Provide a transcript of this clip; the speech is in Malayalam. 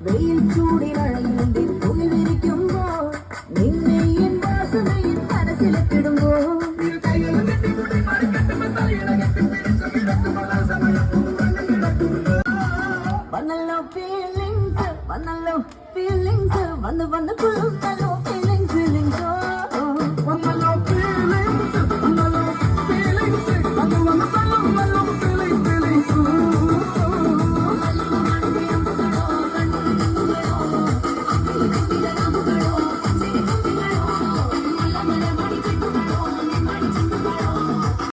വെയിൽ ചൂടിനഴകിന്റെ പുകിലിരിക്കുമ്പോൾ നിന്നെ എൻ വാസനയിൽ മനസ്സിലെത്തിടുമ്പോൾ വന്നല്ലോ ഫീലിങ്സ് വന്ന് വന്ന് കൊള്ളുന്നല്ലോ